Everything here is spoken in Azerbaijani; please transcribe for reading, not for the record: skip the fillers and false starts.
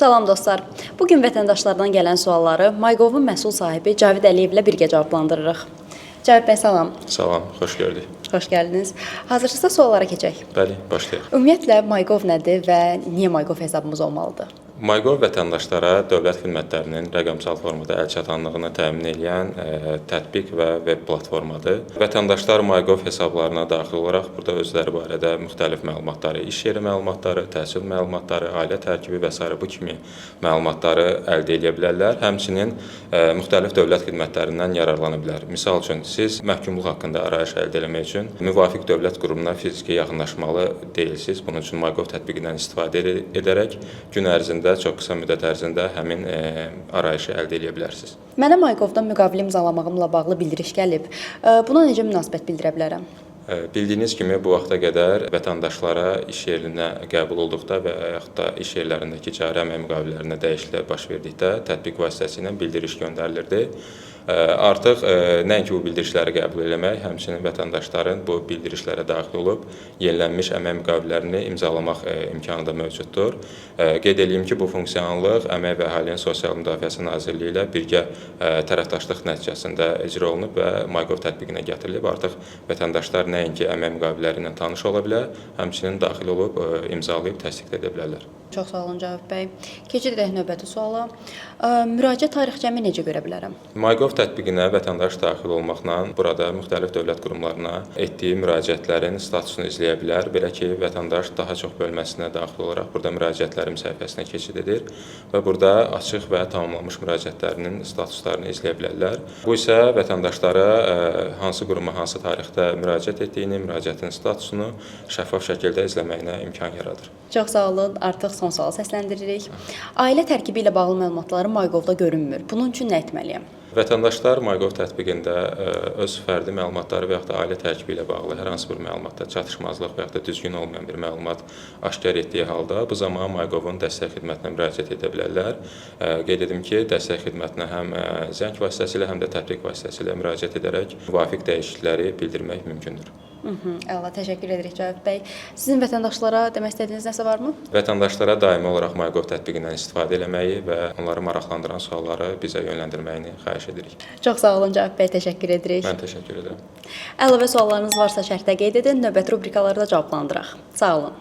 Salam dostlar. Bugün vətəndaşlardan gələn sualları MyGov-un məsul sahibi Cavid Əliyev ilə birgə cavablandırırıq. Cavid bəy, salam. Salam, xoş gördük. Xoş gəldiniz. Hazırsa suallara keçək. Bəli, başlayaq. Ümumiyyətlə, MyGov nədir və niyə MyGov hesabımız olmalıdır? MyGov vətəndaşlara dövlət xidmətlərinin rəqəmsal formada əlçatanlığını təmin edən tətbiq və veb platformadır. Vətəndaşlar MyGov hesablarına daxil olaraq burada özləri barədə müxtəlif məlumatları, iş yeri məlumatları, təhsil məlumatları, ailə tərkibi və s. bu kimi məlumatları əldə edə bilərlər. Həmçinin müxtəlif dövlət xidmətlərindən yararlana bilər. Misal üçün, siz məhkumluq haqqında arayış əldə etmək üçün müvafiq dövlət qurumuna fiziki yaxınlaşmalı deyilsiniz. Bunun üçün MyGov tətbiqindən istifadə edərək gün ərzində çox qısa müddət ərzində həmin arayışı əldə edə bilərsiniz. Mənə MyGov-dan müqavilə imzalamağımla bağlı bildiriş gəlib. Buna necə münasibət bildirə bilərəm? Bildiyiniz kimi bu vaxta qədər vətəndaşlara iş yerinə qəbul olduqda və yaxud da iş yerlərindəki cari əmək müqavilələrində dəyişikliklər baş verdikdə tətbiq vasitəsilə bildiriş göndərilirdi. Artıq nəinki bu bildirişləri qəbul etmək, həmçinin vətəndaşların bu bildirişlərə daxil olub yenilənmiş əmək müqavilələrini imzalamaq imkanı da mövcuddur. Qeyd edeyim ki, bu funksionallıq Əmək və Əhalinin Sosial Müdafiəsi Nazirliyi ilə birgə tərəfdaşlıq nəticəsində icra olunub və MyGov tətbiqinə gətirilib. Artıq vətəndaşlar nəinki əmək müqavilələri ilə tanış ola bilər, həmçinin daxil olub imzalayıb təsdiq edə bilərlər. Çox sağ olun Cavid bəy. Keçirik növbəti suala. Müraciət tarixcəmi necə görə bilərəm? MyGov tətbiqinə vətəndaş daxil olmaqla burada müxtəlif dövlət qurumlarına etdiyi müraciətlərin statusunu izləyə bilər. Belə ki, vətəndaş daha çox bölməsinə daxil olaraq burada müraciətlərim səhifəsinə keçid edir və burada açıq və tamamlanmış müraciətlərinin statuslarını izləyə bilərlər. Bu isə vətəndaşlara hansı quruma, hansı tarixdə müraciət etdiyini, müraciətin statusunu şəffaf şəkildə izləməyinə imkan yaradır. Çox sağ olun. Artıq son sualı səsləndiririk. Ailə tərkibi ilə bağlı məlumatları MyGov-da görünmür. Bunun üçün nə etməliyəm? Vətəndaşlar MyGov tətbiqində öz fərdi məlumatları və yaxud da ailə tərkibi ilə bağlı hər hansı bir məlumatda çatışmazlıq və yaxud da düzgün olmayan bir məlumat aşkar etdiyi halda bu zaman MyGov-un dəstək xidmətinə müraciət edə bilərlər. Qeyd edim ki, dəstək xidmətinə həm zəng vasitəsilə, həm də tətbiq vasitəsilə müraciət edərək müvafiq dəyişiklikləri bildirmək mümkündür. Əla, təşəkkür edirik Cavid bəy. Sizin vətəndaşlara demək istədiyiniz nəsə varmı? Vətəndaşlara daimi olaraq MyGov tətbiqindən istifadə etməyi və onları maraqlandıran sualları bizə yönləndirməyini xahiş edirik. Çox sağ olun Cavid bəy, təşəkkür edirik. Mən təşəkkür edirəm. Əlavə suallarınız varsa şərhdə qeyd edin, növbəti rubrikalarda cavablandıraq. Sağ olun.